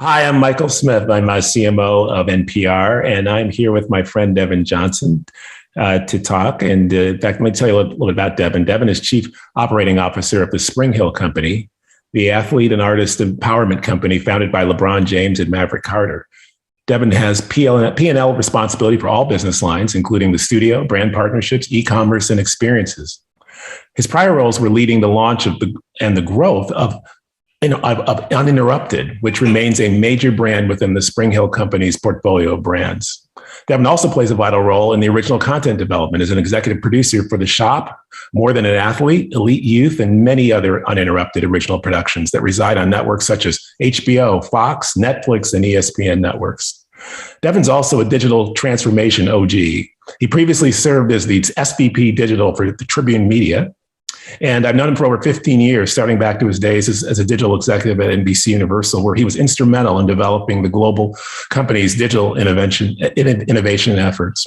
Hi, I'm Michael Smith. I'm a CMO of NPR, and I'm here with my friend Devin Johnson to talk. And in fact, let me tell you a little bit about Devin. Devin is Chief Operating Officer of the SpringHill Company, the athlete and artist empowerment company founded by Lebron James and Maverick Carter. Devin has P&L responsibility for all business lines, including the studio, brand partnerships, e-commerce, and experiences. His prior roles were leading the launch of the growth of Uninterrupted, which remains a major brand within the SpringHill Company's portfolio of brands. Devin also plays a vital role in the original content development as an executive producer for The Shop, More Than an Athlete, Elite Youth, and many other uninterrupted original productions that reside on networks such as HBO, Fox, Netflix, and ESPN networks. Devin's also a digital transformation OG. He previously served as the SVP Digital for the Tribune Media, and I've known him for over 15 years, starting back to his days as a digital executive at NBC Universal, where he was instrumental in developing the global company's digital innovation efforts.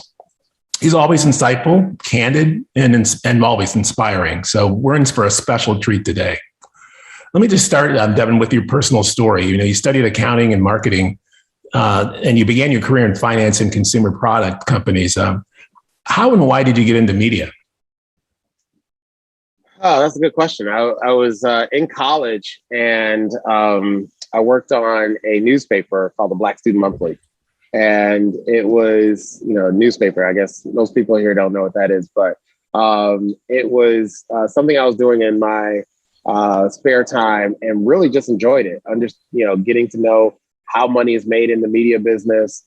He's always insightful, candid, and always inspiring. So we're in for a special treat today. Let me just start, Devin, with your personal story. You studied accounting and marketing, and you began your career in finance and consumer product companies. How and why did you get into media? Oh, that's a good question. I was in college and I worked on a newspaper called the Black Student Monthly. And it was, a newspaper. I guess most people here don't know what that is, but it was something I was doing in my spare time and really just enjoyed it. Getting to know how money is made in the media business,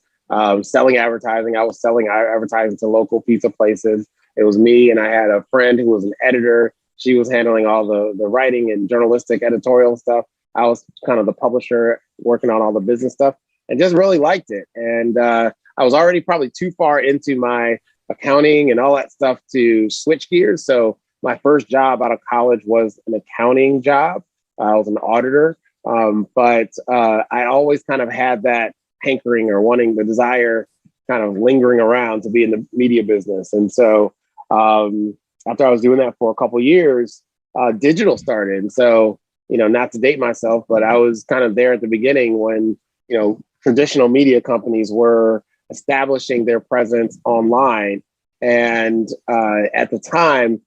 selling advertising. I was selling advertising to local pizza places. It was me and I had a friend who was an editor. She was handling all the writing and journalistic editorial stuff. I was kind of the publisher working on all the business stuff and just really liked it. And I was already probably too far into my accounting and all that stuff to switch gears. So my first job out of college was an accounting job. I was an auditor, but I always kind of had that hankering or wanting the desire kind of lingering around to be in the media business. And so after I was doing that for a couple of years, digital started. And so, not to date myself, but I was kind of there at the beginning when, traditional media companies were establishing their presence online. And at the time,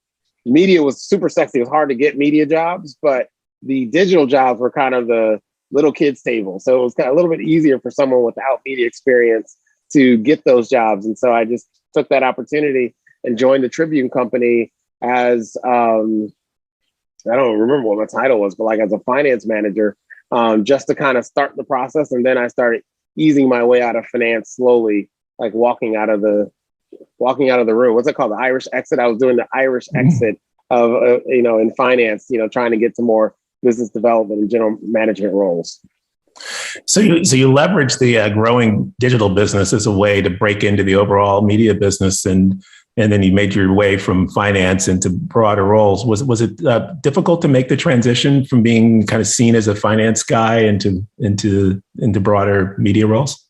media was super sexy. It was hard to get media jobs, but the digital jobs were kind of the little kids' table. So it was kind of a little bit easier for someone without media experience to get those jobs. And so I just took that opportunity and joined the Tribune Company as, I don't remember what my title was, but as a finance manager, just to kind of start the process. And then I started easing my way out of finance slowly, like walking out of the room. What's it called? The Irish exit. I was doing the Irish exit of, in finance, trying to get to more business development and general management roles. So you leverage the growing digital business as a way to break into the overall media business, and then you made your way from finance into broader roles. Was it difficult to make the transition from being kind of seen as a finance guy into broader media roles?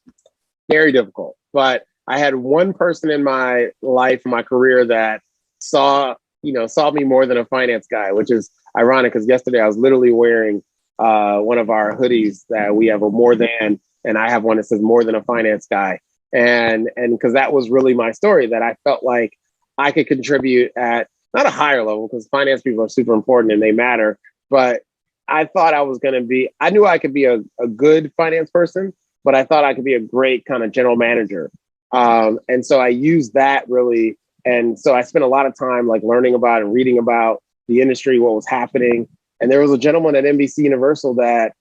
Very difficult, but I had one person in my life, my career, that saw me more than a finance guy, which is ironic because yesterday I was literally wearing one of our hoodies that we have a more than, and I have one that says more than a finance guy. And because that was really my story, that I felt like I could contribute at not a higher level, because finance people are super important and they matter. But I thought I knew I could be a good finance person, but I thought I could be a great kind of general manager. And so I used that really. And so I spent a lot of time learning about and reading about the industry, what was happening. And there was a gentleman at NBC Universal that,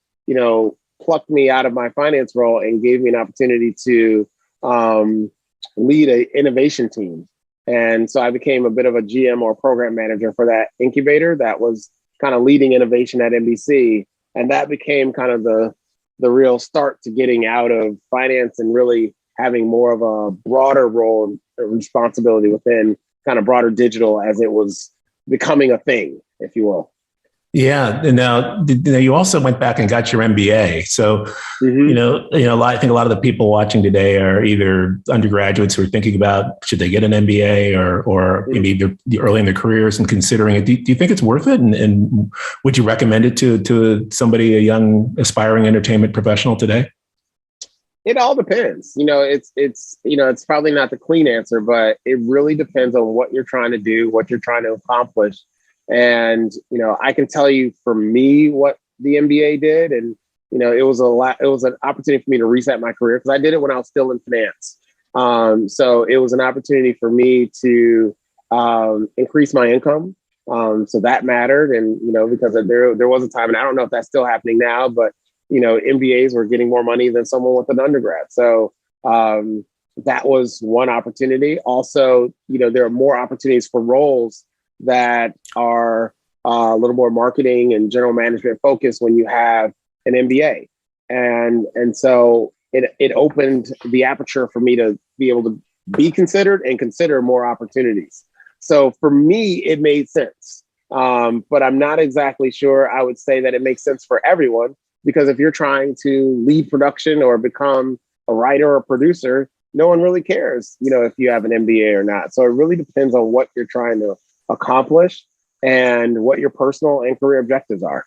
plucked me out of my finance role and gave me an opportunity to lead an innovation team. And so I became a bit of a GM or program manager for that incubator that was kind of leading innovation at NBC. And that became kind of the real start to getting out of finance and really having more of a broader role and responsibility within kind of broader digital as it was becoming a thing, if you will. Yeah. And now, you also went back and got your MBA. So, I think a lot of the people watching today are either undergraduates who are thinking about should they get an MBA or maybe they're early in their careers and considering it. Do you think it's worth it? And would you recommend it to somebody, a young aspiring entertainment professional today? It all depends. It's probably not the clean answer, but it really depends on what you're trying to do, what you're trying to accomplish. And, I can tell you for me what the MBA did. And, it was an opportunity for me to reset my career because I did it when I was still in finance. So it was an opportunity for me to increase my income. So that mattered. And, because there was a time, and I don't know if that's still happening now, but MBAs were getting more money than someone with an undergrad. So that was one opportunity. Also, there are more opportunities for roles that are a little more marketing and general management focused when you have an MBA. And so it opened the aperture for me to be able to be considered and consider more opportunities. So for me, it made sense. But I'm not exactly sure I would say that it makes sense for everyone. Because if you're trying to lead production or become a writer or producer, no one really cares, if you have an MBA or not. So it really depends on what you're trying to accomplish and what your personal and career objectives are.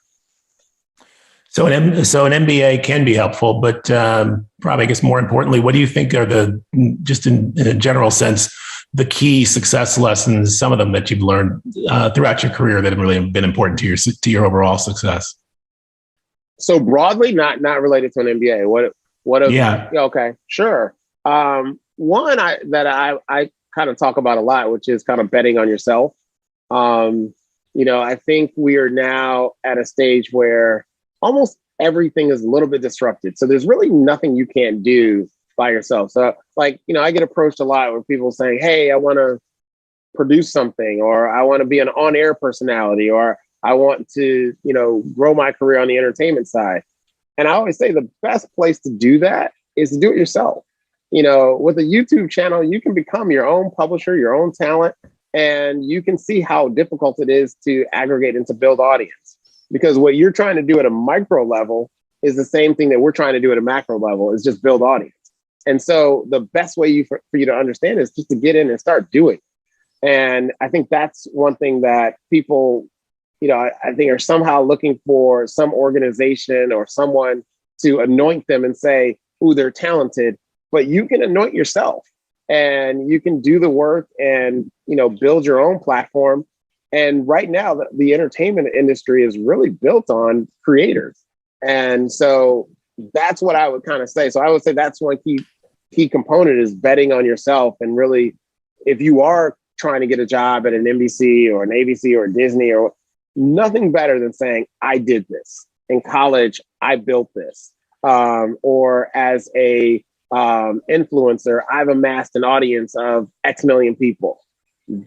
So an MBA can be helpful, but probably, I guess, more importantly, what do you think are just in a general sense, the key success lessons, some of them that you've learned throughout your career that have really been important to your overall success? So broadly, not related to an MBA. Yeah. Okay, sure. One I kind of talk about a lot, which is kind of betting on yourself. I think we are now at a stage where almost everything is a little bit disrupted. So there's really nothing you can't do by yourself. So I get approached a lot with people saying, hey, I want to produce something, or I want to be an on-air personality, or I want to, grow my career on the entertainment side. And I always say the best place to do that is to do it yourself. With a YouTube channel, you can become your own publisher, your own talent, and you can see how difficult it is to aggregate and to build audience. Because what you're trying to do at a micro level is the same thing that we're trying to do at a macro level, is just build audience. And so the best way for you to understand is just to get in and start doing. And I think that's one thing that people, I think are somehow looking for some organization or someone to anoint them and say, "Ooh, they're talented," but you can anoint yourself and you can do the work and, build your own platform. And right now, the entertainment industry is really built on creators. And so that's what I would kind of say. So I would say that's one key component is betting on yourself. And really, if you are trying to get a job at an NBC or an ABC or a Disney, or nothing better than saying, I did this in college, I built this, or as a influencer, I've amassed an audience of X million people.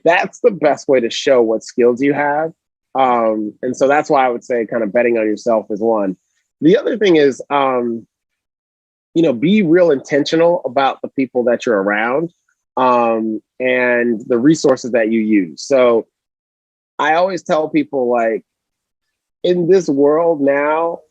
That's the best way to show what skills you have. And so that's why I would say kind of betting on yourself is one. The other thing is, be real intentional about the people that you're around, and the resources that you use. So I always tell people, in this world now,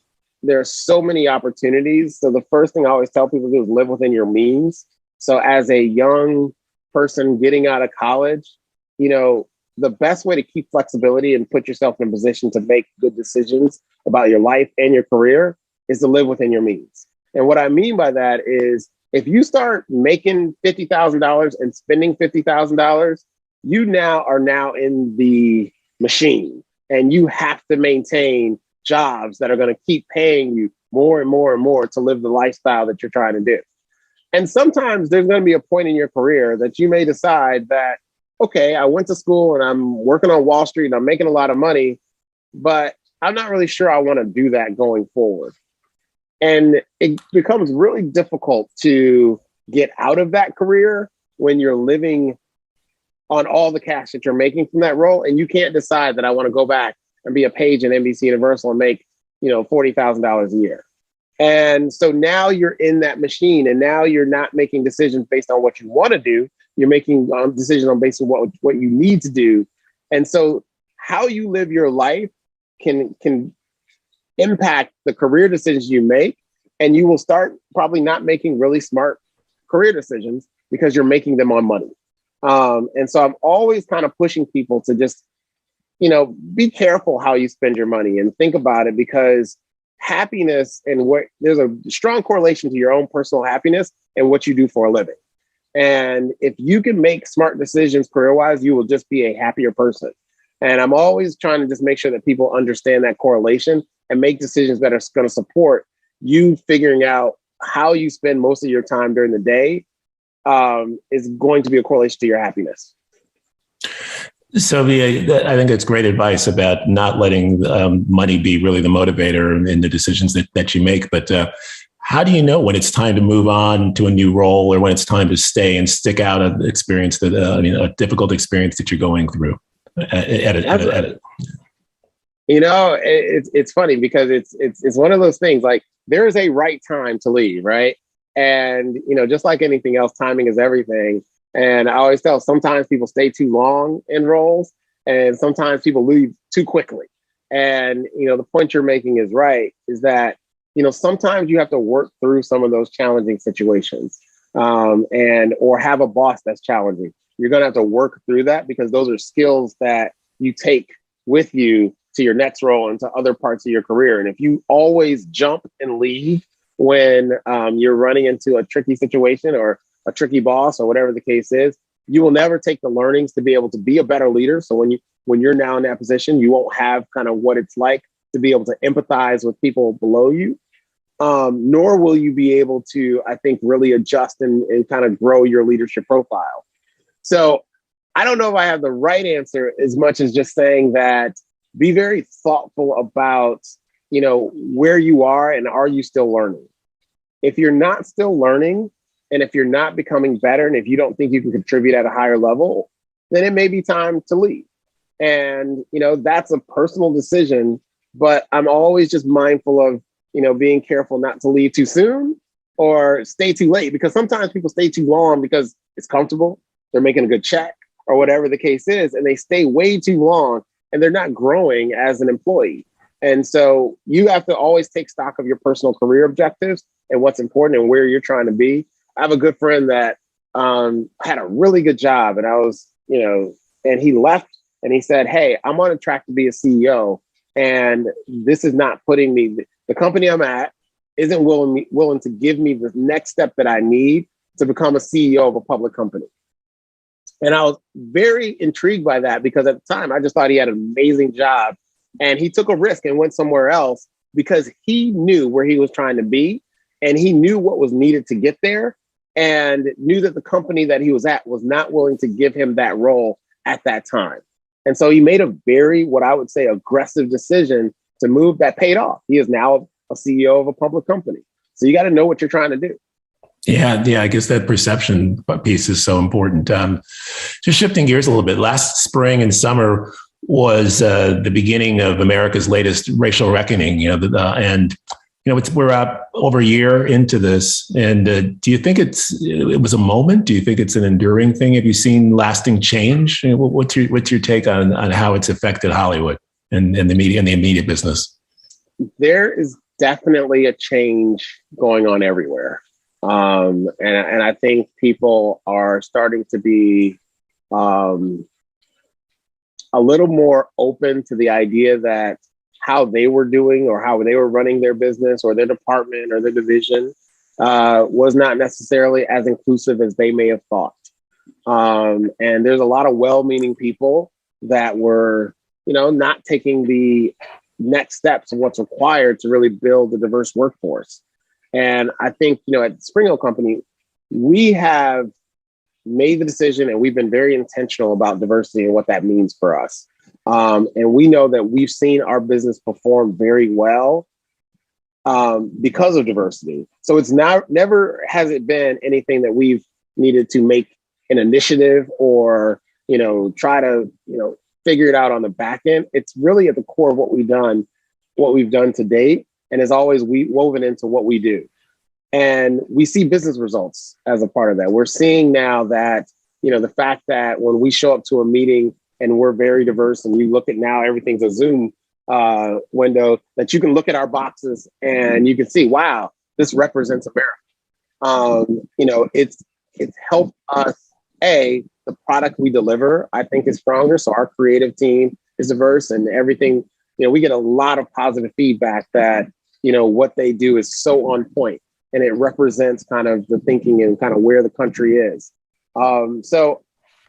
there's so many opportunities. So the first thing I always tell people to do is live within your means. So as a young person getting out of college, the best way to keep flexibility and put yourself in a position to make good decisions about your life and your career is to live within your means. And what I mean by that is, if you start making $50,000 and spending $50,000, you are now in the machine, and you have to maintain jobs that are going to keep paying you more and more and more to live the lifestyle that you're trying to do. And sometimes there's going to be a point in your career that you may decide that, okay, I went to school and I'm working on Wall Street and I'm making a lot of money, but I'm not really sure I want to do that going forward. And it becomes really difficult to get out of that career when you're living on all the cash that you're making from that role. And you can't decide that I want to go back and be a page in NBC Universal and make, $40,000 a year. And so now you're in that machine, and now you're not making decisions based on what you want to do. You're making decisions on based on what you need to do. And so how you live your life can impact the career decisions you make. And you will start probably not making really smart career decisions because you're making them on money. And so I'm always kind of pushing people to just, be careful how you spend your money and think about it, because happiness and what there's a strong correlation to your own personal happiness and what you do for a living. And if you can make smart decisions career-wise, you will just be a happier person. And I'm always trying to just make sure that people understand that correlation and make decisions that are going to support you figuring out how you spend most of your time during the day is going to be a correlation to your happiness. So I think it's great advice about not letting money be really the motivator in the decisions that you make. But how do you know when it's time to move on to a new role or when it's time to stay and stick out an experience a difficult experience that you're going through? It's funny because it's one of those things, like there is a right time to leave, right? And, just like anything else, timing is everything. And I always tell, sometimes people stay too long in roles and sometimes people leave too quickly. And, the point you're making is right, is that, sometimes you have to work through some of those challenging situations or have a boss that's challenging. You're going to have to work through that because those are skills that you take with you to your next role and to other parts of your career. And if you always jump and leave when you're running into a tricky situation or a tricky boss or whatever the case is, you will never take the learnings to be able to be a better leader. So when you're now in that position, you won't have kind of what it's like to be able to empathize with people below you. Nor will you be able to, I think, really adjust and kind of grow your leadership profile. So I don't know if I have the right answer as much as just saying that be very thoughtful about, where you are and are you still learning? If you're not still learning and if you're not becoming better and if you don't think you can contribute at a higher level, then it may be time to leave. And, that's a personal decision, but I'm always just mindful of, being careful not to leave too soon or stay too late, because sometimes people stay too long because it's comfortable. They're making a good check or whatever the case is, and they stay way too long and they're not growing as an employee. And so you have to always take stock of your personal career objectives and what's important and where you're trying to be. I have a good friend that had a really good job, and I was, and he left and he said, "Hey, I'm on a track to be a CEO, and this is not putting me, the company I'm at isn't willing to give me the next step that I need to become a CEO of a public company." And I was very intrigued by that because at the time I just thought he had an amazing job, and he took a risk and went somewhere else because he knew where he was trying to be and he knew what was needed to get there and knew that the company that he was at was not willing to give him that role at that time. And so he made a very, what I would say, aggressive decision to move that paid off. He is now a CEO of a public company. So you got to know what you're trying to do. Yeah. I guess that perception piece is so important. Just shifting gears a little bit. Last spring and summer was the beginning of America's latest racial reckoning. We're out over a year into this. And do you think it was a moment? Do you think it's an enduring thing? Have you seen lasting change? What's your take on how it's affected Hollywood and the media and the media business? There is definitely a change going on everywhere. And I think people are starting to be a little more open to the idea that how they were doing or how they were running their business or their department or their division was not necessarily as inclusive as they may have thought. And there's a lot of well-meaning people that were, not taking the next steps of what's required to really build a diverse workforce. And I think, at SpringHill Company, we have made the decision and we've been very intentional about diversity and what that means for us. And we know that we've seen our business perform very well because of diversity. So it's never has it been anything that we've needed to make an initiative or, try to, figure it out on the back end. It's really at the core of what we've done to date. And is always woven into what we do. And we see business results as a part of that. We're seeing now that, the fact that when we show up to a meeting and we're very diverse and you look at now everything's a Zoom window, that you can look at our boxes and you can see, wow, this represents America. It's helped us, the product we deliver, I think, is stronger. So our creative team is diverse and everything, we get a lot of positive feedback that what they do is so on point, and it represents kind of the thinking and kind of where the country is. So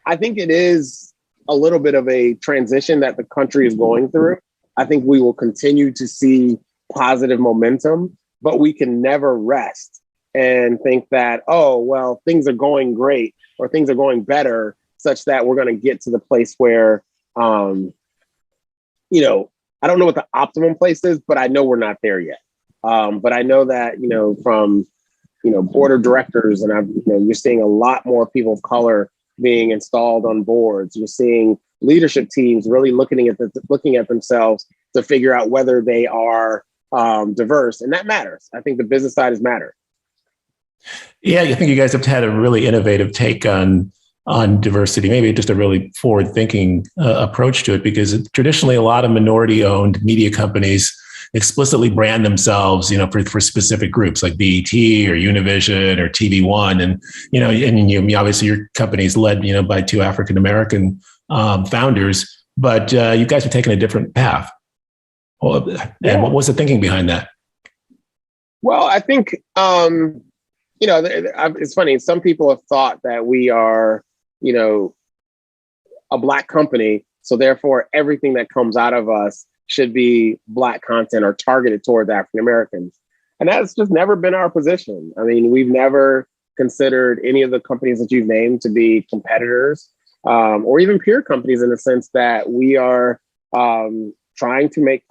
I think it is a little bit of a transition that the country is going through. I think we will continue to see positive momentum, but we can never rest and think that, oh, well, things are going great or things are going better such that we're going to get to the place where, I don't know what the optimum place is, but I know we're not there yet. But I know that, from, board of directors, and you're seeing a lot more people of color being installed on boards. You're seeing leadership teams really looking at themselves to figure out whether they are diverse, and that matters. I think the business side has mattered. Yeah, I think you guys have had a really innovative take on diversity, maybe just a really forward-thinking approach to it, because traditionally a lot of minority-owned media companies explicitly brand themselves, for specific groups like BET or Univision or TV One, and obviously your company is led, by two African American founders, but you guys are taking a different path. Well, and what was the thinking behind that? Well, I think it's funny. Some people have thought that we are, a Black company, so therefore everything that comes out of us should be Black content or targeted towards African Americans. And that's just never been our position. I mean, we've never considered any of the companies that you've named to be competitors or even peer companies, in the sense that we are trying to make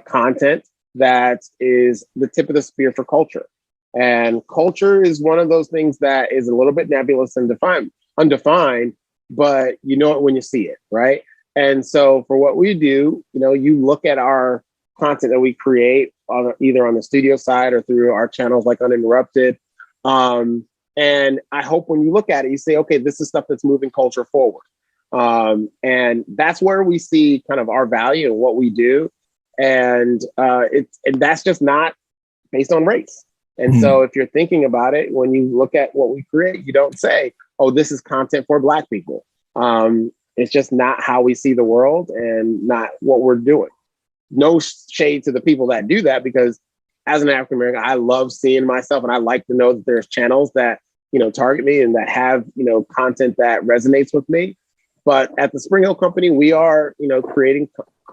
content that is the tip of the spear for culture. And culture is one of those things that is a little bit nebulous and undefined, but you know it when you see it, right? And so for what we do, you look at our content that we create either on the studio side or through our channels like Uninterrupted. And I hope when you look at it, you say, okay, this is stuff that's moving culture forward. And that's where we see kind of our value in what we do. And that's just not based on race. And so if you're thinking about it, when you look at what we create, you don't say, oh, this is content for Black people. It's just not how we see the world and not what we're doing. No shade to the people that do that, because as an African American, I love seeing myself, and I like to know that there's channels that, target me and that have, content that resonates with me. But at the SpringHill Company, we are, creating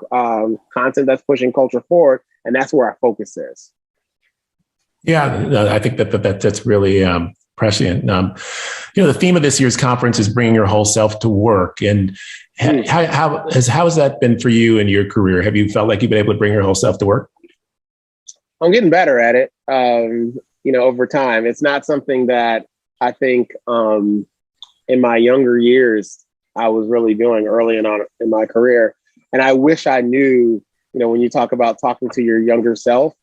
content that's pushing culture forward, and that's where our focus is. Yeah, I think that's really prescient. The theme of this year's conference is bringing your whole self to work. And how has that been for you in your career? Have you felt like you've been able to bring your whole self to work? I'm getting better at it, over time. It's not something that I think in my younger years I was really doing early on in my career. And I wish I knew, when you talk about talking to your younger self,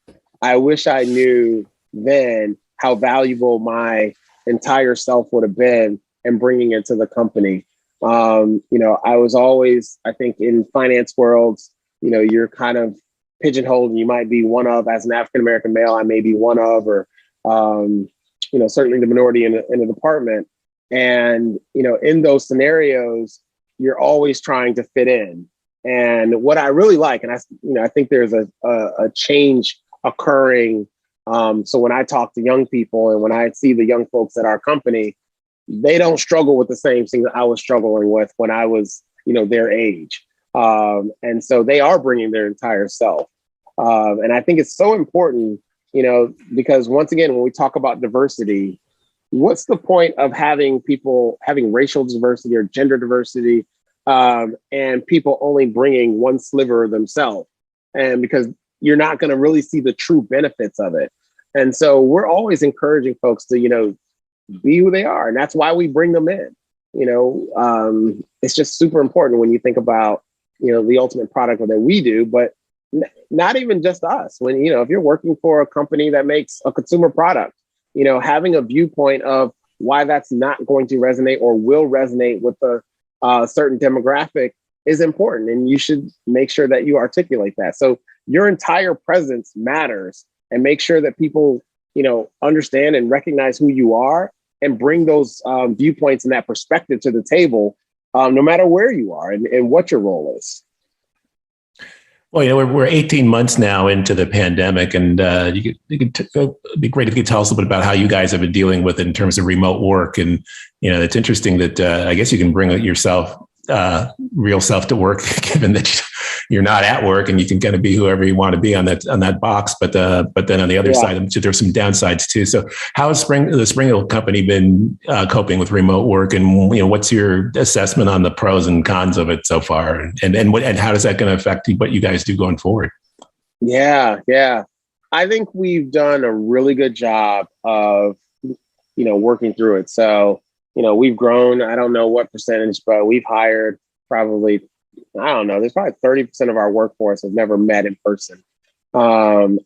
I wish I knew then how valuable my entire self would have been in bringing it to the company. I was always, I think, in finance worlds, you're kind of pigeonholed, and you might be one of, as an African-American male, I may be one of, or, certainly the minority in the department. And, in those scenarios, you're always trying to fit in. And what I really like, and I think there's a change occurring. So when I talk to young people and when I see the young folks at our company, they don't struggle with the same things that I was struggling with when I was, their age. And so they are bringing their entire self. And I think it's so important, because once again, when we talk about diversity, what's the point of having people having racial diversity or gender diversity and people only bringing one sliver of themselves? And because you're not going to really see the true benefits of it. And so we're always encouraging folks to, be who they are. And that's why we bring them in. It's just super important when you think about, the ultimate product that we do, but not even just us. When, if you're working for a company that makes a consumer product, having a viewpoint of why that's not going to resonate or will resonate with a certain demographic is important. And you should make sure that you articulate that. So your entire presence matters, and make sure that people, understand and recognize who you are and bring those viewpoints and that perspective to the table, no matter where you are and what your role is. Well, we're 18 months now into the pandemic, and it'd be great if you could tell us a little bit about how you guys have been dealing with it in terms of remote work. And, it's interesting that I guess you can bring yourself, real self to work, given that you're not at work and you can kind of be whoever you want to be on that box. But then on the other side, there's some downsides too. So how has the SpringHill Company been coping with remote work, and what's your assessment on the pros and cons of it so far, and how is that going to affect what you guys do going forward? Yeah. I think we've done a really good job of working through it. So we've grown. I don't know what percentage, but we've hired probably, I don't know, there's probably 30% of our workforce have never met in person. And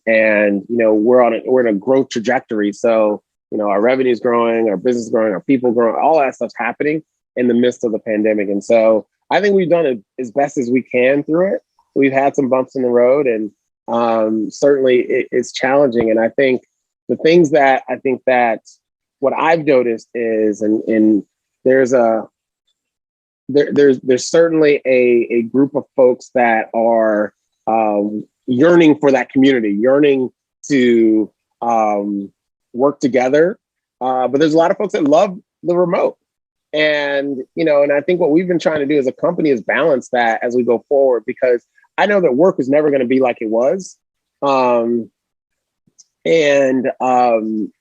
we're in a growth trajectory. So, our revenue is growing, our business is growing, our people growing, all that stuff's happening in the midst of the pandemic. And so I think we've done it as best as we can through it. We've had some bumps in the road, and certainly it's challenging. And I think the things that what I've noticed is, and there's certainly a group of folks that are yearning for that community, yearning to work together. But there's a lot of folks that love the remote. And, and I think what we've been trying to do as a company is balance that as we go forward, because I know that work is never going to be like it was.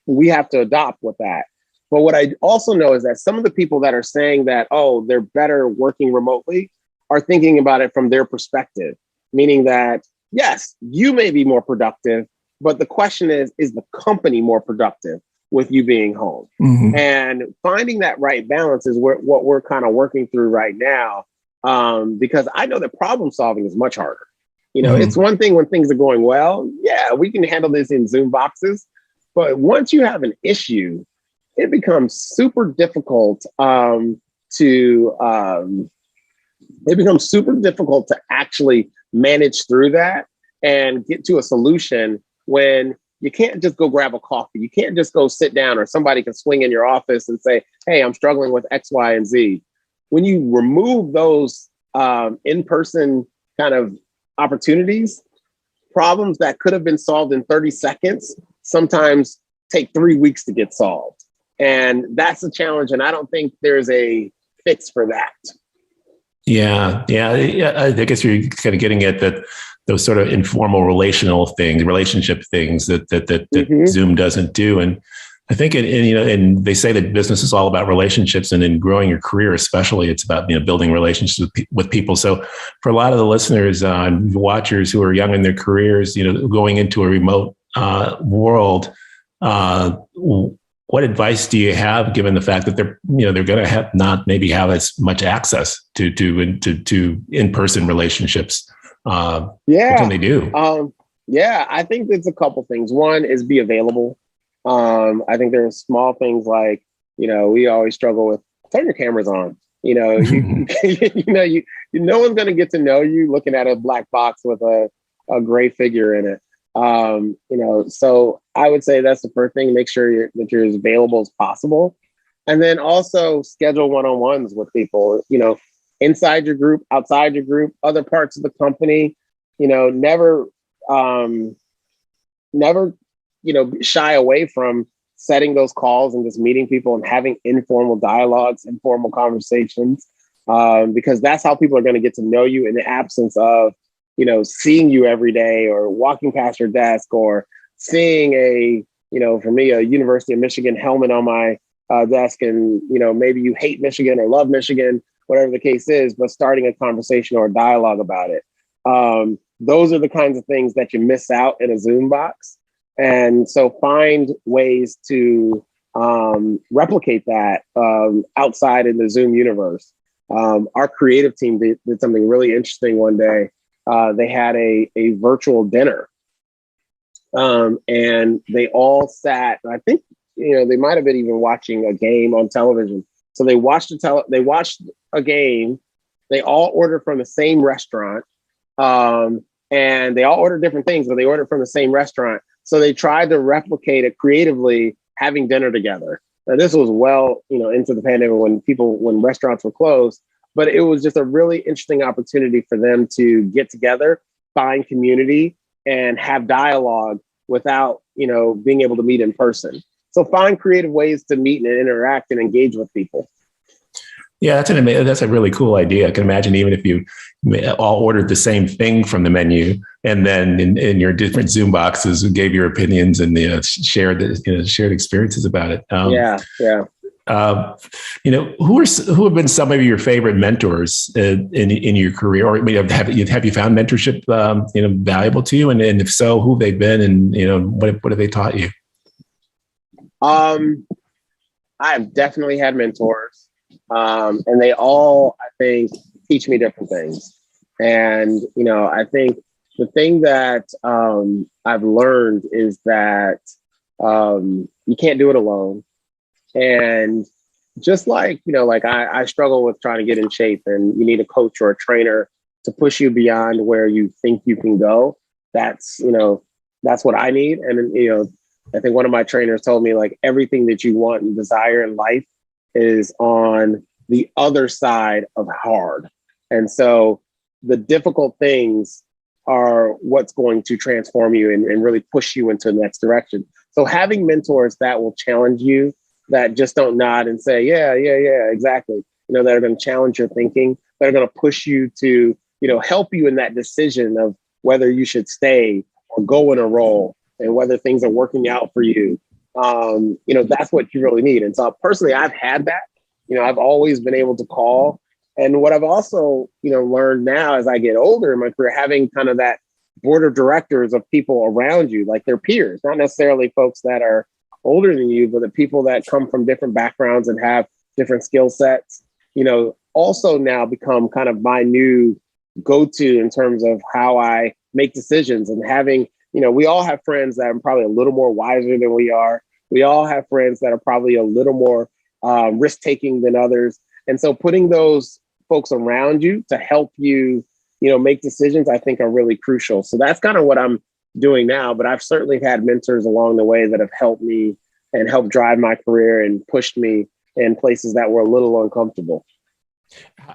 We have to adopt with that. But what I also know is that some of the people that are saying that, oh, they're better working remotely are thinking about it from their perspective, meaning that, yes, you may be more productive, but the question is the company more productive with you being home? Mm-hmm. And finding that right balance is what we're kind of working through right now, because I know that problem solving is much harder. Mm-hmm. It's one thing when things are going well. Yeah, we can handle this in Zoom boxes. But once you have an issue, it becomes super difficult to actually manage through that and get to a solution when you can't just go grab a coffee. You can't just go sit down, or somebody can swing in your office and say, hey, I'm struggling with X, Y, and Z. When you remove those in-person kind of opportunities, problems that could have been solved in 30 seconds sometimes take 3 weeks to get solved. And that's a challenge. And I don't think there's a fix for that. Yeah. I guess you're kind of getting at that, those sort of informal relationship things that mm-hmm. Zoom doesn't do. And I think, and they say that business is all about relationships, and in growing your career, especially, it's about, building relationships with people. So for a lot of the listeners, watchers who are young in their careers, going into a remote world, what advice do you have, given the fact that they're going to not maybe have as much access to in-person relationships? What can they do? I think there's a couple things. One is be available. I think there are small things like, we always struggle with turn your cameras on. No one's going to get to know you looking at a black box with a gray figure in it. So I would say that's the first thing. Make sure that you're as available as possible. And then also schedule one-on-ones with people, inside your group, outside your group, other parts of the company. Never shy away from setting those calls and just meeting people and having informal dialogues, informal conversations, because that's how people are going to get to know you in the absence of, seeing you every day or walking past your desk or seeing for me, a University of Michigan helmet on my desk. And, maybe you hate Michigan or love Michigan, whatever the case is, but starting a conversation or a dialogue about it. Those are the kinds of things that you miss out in a Zoom box. And so find ways to replicate that outside in the Zoom universe. Our creative team did something really interesting one day. They had a virtual dinner, and they all sat. I think they might have been even watching a game on television. So they watched a game. They all ordered from the same restaurant, and they all ordered different things, but they ordered from the same restaurant. So they tried to replicate it creatively, having dinner together. Now, this was into the pandemic when restaurants were closed. But it was just a really interesting opportunity for them to get together find community and have dialogue without, being able to meet in person. So find creative ways to meet and interact and engage with people. Yeah, that's a really cool idea. I can imagine even if you all ordered the same thing from the menu, and then in your different Zoom boxes gave your opinions and shared experiences about it. Yeah. Who have been some of your favorite mentors in your career, or have you found mentorship valuable to you, and if so, who have they been, and what have they taught you? I've definitely had mentors, and they all, I think, teach me different things. And I think the thing that I've learned is that you can't do it alone. And just like, I struggle with trying to get in shape, and you need a coach or a trainer to push you beyond where you think you can go. That's what I need. And, I think one of my trainers told me, like, everything that you want and desire in life is on the other side of hard. And so the difficult things are what's going to transform you and really push you into the next direction. So having mentors that will challenge you, that just don't nod and say, yeah, exactly. That are going to challenge your thinking, that are going to push you to, help you in that decision of whether you should stay or go in a role, and whether things are working out for you. That's what you really need. And so personally, I've had that. I've always been able to call. And what I've also, learned now as I get older in my career, having kind of that board of directors of people around you, like their peers, not necessarily folks that are older than you, but the people that come from different backgrounds and have different skill sets, also now become kind of my new go-to in terms of how I make decisions. And having, we all have friends that are probably a little more wiser than we are. We all have friends that are probably a little more risk-taking than others. And so putting those folks around you to help you, make decisions, I think are really crucial. So that's kind of what I'm doing now. But I've certainly had mentors along the way that have helped me and helped drive my career and pushed me in places that were a little uncomfortable.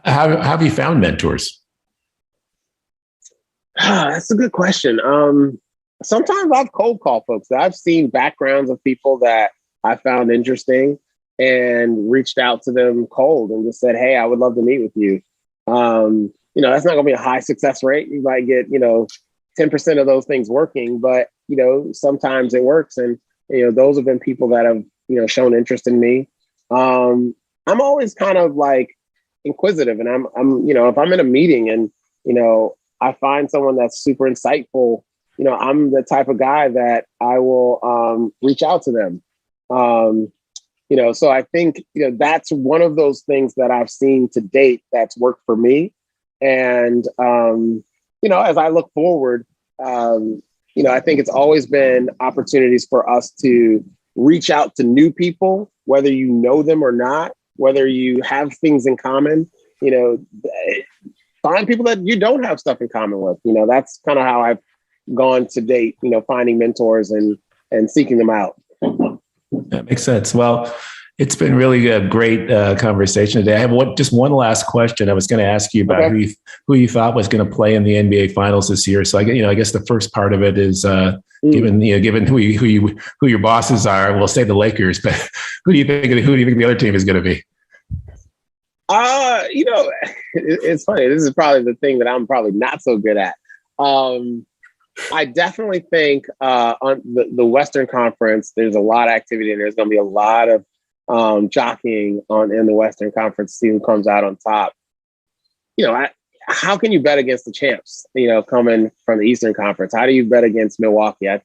How have you found mentors? That's a good question. Sometimes I've cold called folks. I've seen backgrounds of people that I found interesting and reached out to them cold and just said, hey, I would love to meet with you. That's not going to be a high success rate. You might get, 10% of those things working, but, sometimes it works. And, those have been people that have, shown interest in me. I'm always kind of like inquisitive, and I'm, if I'm in a meeting and, I find someone that's super insightful, I'm the type of guy that I will reach out to them. So I think, that's one of those things that I've seen to date that's worked for me. And, as I look forward, I think it's always been opportunities for us to reach out to new people, whether you know them or not, whether you have things in common, find people that you don't have stuff in common with. That's kind of how I've gone to date, finding mentors and seeking them out. That makes sense. Well, it's been really a great conversation today. I have just one last question. I was going to ask you about who you thought was going to play in the NBA Finals this year. So I guess the first part of it is given who your bosses are. We'll say the Lakers, but who do you think the other team is going to be? It's funny. This is probably the thing that I'm probably not so good at. I definitely think on the Western Conference, there's a lot of activity, and there's going to be a lot of jockeying in the Western Conference. See who comes out on top. How can you bet against the champs? Coming from the Eastern Conference, how do you bet against Milwaukee? I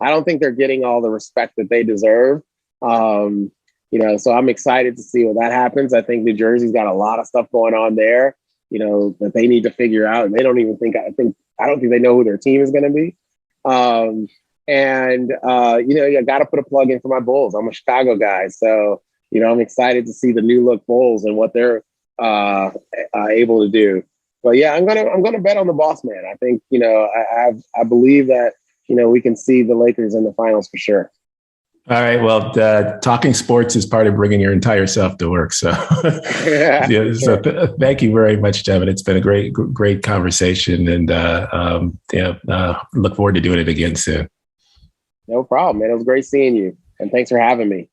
don't think they're getting all the respect that they deserve. So I'm excited to see what that happens. I think New Jersey's got a lot of stuff going on there, that they need to figure out, and they don't even think. I don't think they know who their team is going to be. You got to put a plug in for my Bulls. I'm a Chicago guy. So, I'm excited to see the new look Bulls and what they're able to do. But yeah, I'm going to bet on the boss man. I think, I believe that, we can see the Lakers in the finals for sure. All right. Well, talking sports is part of bringing your entire self to work. So, yeah, so Sure. thank you very much, Devin. It's been a great conversation, and look forward to doing it again soon. No problem, man. It was great seeing you. And thanks for having me.